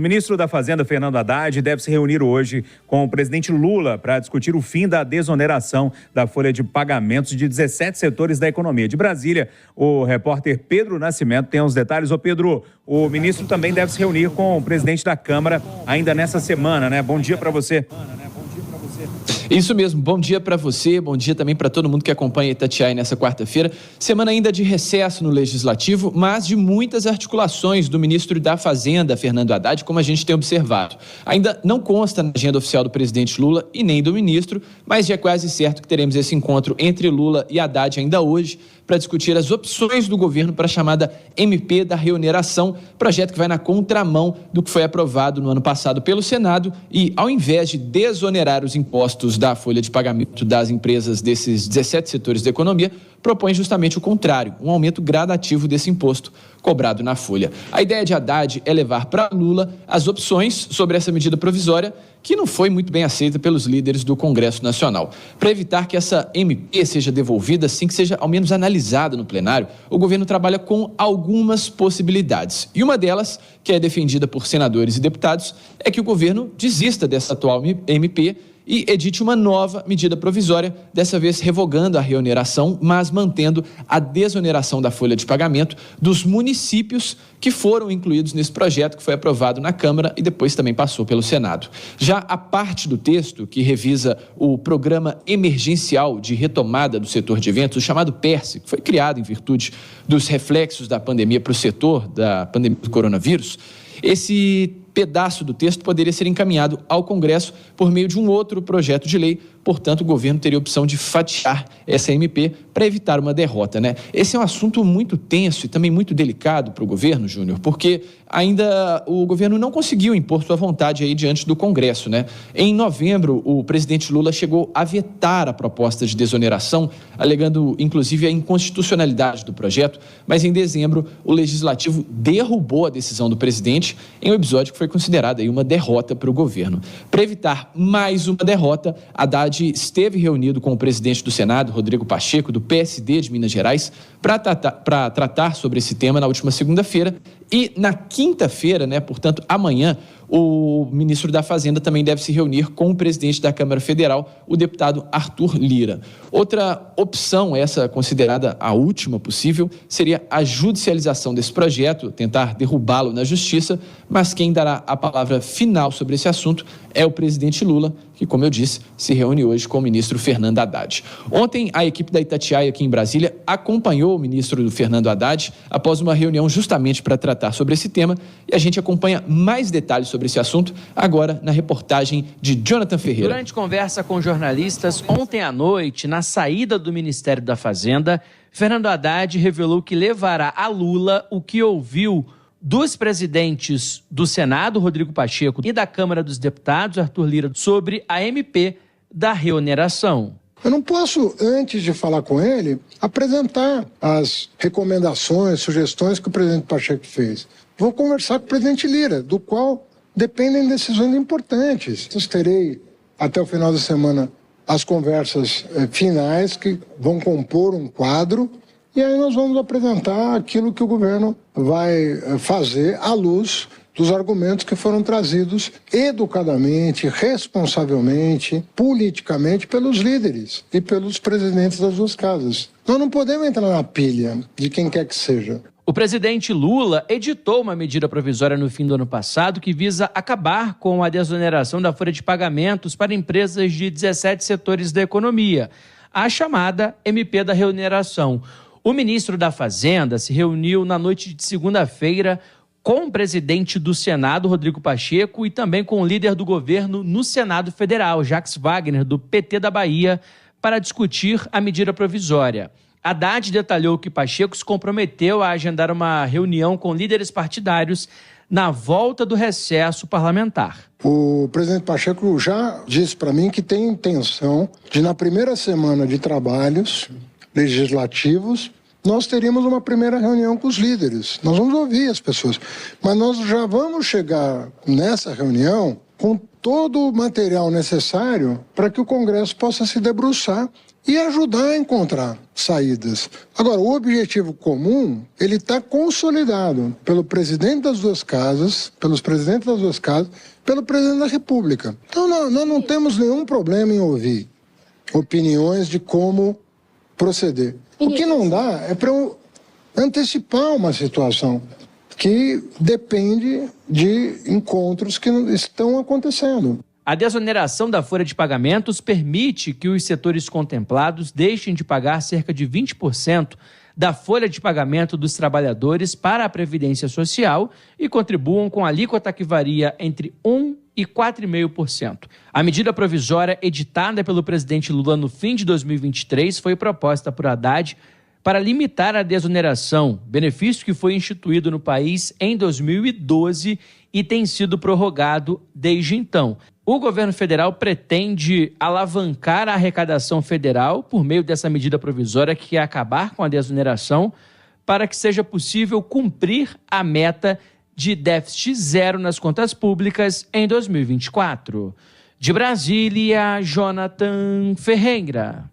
O ministro da Fazenda, Fernando Haddad, deve se reunir hoje com o presidente Lula para discutir o fim da desoneração da folha de pagamentos de 17 setores da economia. De Brasília, o repórter Pedro Nascimento tem os detalhes. Ô Pedro, o ministro também deve se reunir com o presidente da Câmara ainda nessa semana, né? Bom dia para você. Isso mesmo, bom dia para você, bom dia também para todo mundo que acompanha Itatiaia nessa quarta-feira. Semana ainda de recesso no Legislativo, mas de muitas articulações do ministro da Fazenda, Fernando Haddad, como a gente tem observado. Ainda não consta na agenda oficial do presidente Lula e nem do ministro, mas já é quase certo que teremos esse encontro entre Lula e Haddad ainda hoje, para discutir as opções do governo para a chamada MP da reoneração, projeto que vai na contramão do que foi aprovado no ano passado pelo Senado e, ao invés de desonerar os impostos da folha de pagamento das empresas desses 17 setores da economia, propõe justamente o contrário, um aumento gradativo desse imposto cobrado na folha. A ideia de Haddad é levar para Lula as opções sobre essa medida provisória, que não foi muito bem aceita pelos líderes do Congresso Nacional. Para evitar que essa MP seja devolvida assim que seja ao menos analisada no plenário, o governo trabalha com algumas possibilidades. E uma delas, que é defendida por senadores e deputados, é que o governo desista dessa atual MP e edite uma nova medida provisória, dessa vez revogando a reoneração, mas mantendo a desoneração da folha de pagamento dos municípios que foram incluídos nesse projeto que foi aprovado na Câmara e depois também passou pelo Senado. Já a parte do texto que revisa o Programa Emergencial de Retomada do Setor de Eventos, o chamado PERSE, que foi criado em virtude dos reflexos da pandemia para o setor da pandemia do coronavírus, esse pedaço do texto poderia ser encaminhado ao Congresso por meio de um outro projeto de lei. Portanto, o governo teria a opção de fatiar essa MP para evitar uma derrota, né? Esse é um assunto muito tenso e também muito delicado para o governo, Júnior, porque ainda o governo não conseguiu impor sua vontade aí diante do Congresso, né? Em novembro, o presidente Lula chegou a vetar a proposta de desoneração, alegando inclusive a inconstitucionalidade do projeto, mas em dezembro o Legislativo derrubou a decisão do presidente em um episódio que foi considerado aí uma derrota para o governo. Para evitar mais uma derrota, Haddad esteve reunido com o presidente do Senado, Rodrigo Pacheco, do PSD de Minas Gerais, para tratar sobre esse tema na última segunda-feira. E na quinta-feira, né, portanto, amanhã, o ministro da Fazenda também deve se reunir com o presidente da Câmara Federal, o deputado Arthur Lira. Outra opção, essa considerada a última possível, seria a judicialização desse projeto, tentar derrubá-lo na justiça, mas quem dará a palavra final sobre esse assunto é o presidente Lula, que, como eu disse, se reúne hoje com o ministro Fernando Haddad. Ontem, a equipe da Itatiaia aqui em Brasília acompanhou o ministro Fernando Haddad após uma reunião justamente para tratar sobre esse tema, e a gente acompanha mais detalhes sobre esse assunto agora na reportagem de Jonathan Ferreira. Durante conversa com jornalistas ontem à noite, na saída do Ministério da Fazenda, Fernando Haddad revelou que levará a Lula o que ouviu dos presidentes do Senado, Rodrigo Pacheco, e da Câmara dos Deputados, Arthur Lira, sobre a MP da reoneração. Eu não posso, antes de falar com ele, apresentar as recomendações, sugestões que o presidente Pacheco fez. Vou conversar com o presidente Lira, do qual dependem decisões importantes. Eu terei, até o final da semana, as conversas finais que vão compor um quadro, e aí nós vamos apresentar aquilo que o governo vai fazer à luz dos argumentos que foram trazidos educadamente, responsavelmente, politicamente pelos líderes e pelos presidentes das duas casas. Nós não podemos entrar na pilha de quem quer que seja. O presidente Lula editou uma medida provisória no fim do ano passado que visa acabar com a desoneração da folha de pagamentos para empresas de 17 setores da economia, a chamada MP da reoneração. O ministro da Fazenda se reuniu na noite de segunda-feira com o presidente do Senado, Rodrigo Pacheco, e também com o líder do governo no Senado Federal, Jacques Wagner, do PT da Bahia, para discutir a medida provisória. Haddad detalhou que Pacheco se comprometeu a agendar uma reunião com líderes partidários na volta do recesso parlamentar. O presidente Pacheco já disse para mim que tem intenção de, na primeira semana de trabalhos legislativos, nós teríamos uma primeira reunião com os líderes. Nós vamos ouvir as pessoas, mas nós já vamos chegar nessa reunião com todo o material necessário para que o Congresso possa se debruçar e ajudar a encontrar saídas. Agora, o objetivo comum, ele está consolidado pelo presidente das duas casas, pelos presidentes das duas casas, pelo presidente da República. Então, nós não temos nenhum problema em ouvir opiniões de como proceder. O que não dá é para antecipar uma situação que depende de encontros que estão acontecendo. A desoneração da folha de pagamentos permite que os setores contemplados deixem de pagar cerca de 20% da folha de pagamento dos trabalhadores para a Previdência Social e contribuam com a alíquota que varia entre 1% e 4,5%. A medida provisória editada pelo presidente Lula no fim de 2023 foi proposta por Haddad para limitar a desoneração, benefício que foi instituído no país em 2012 e tem sido prorrogado desde então. O governo federal pretende alavancar a arrecadação federal por meio dessa medida provisória que quer acabar com a desoneração para que seja possível cumprir a meta de déficit zero nas contas públicas em 2024. De Brasília, Jonathan Ferreira.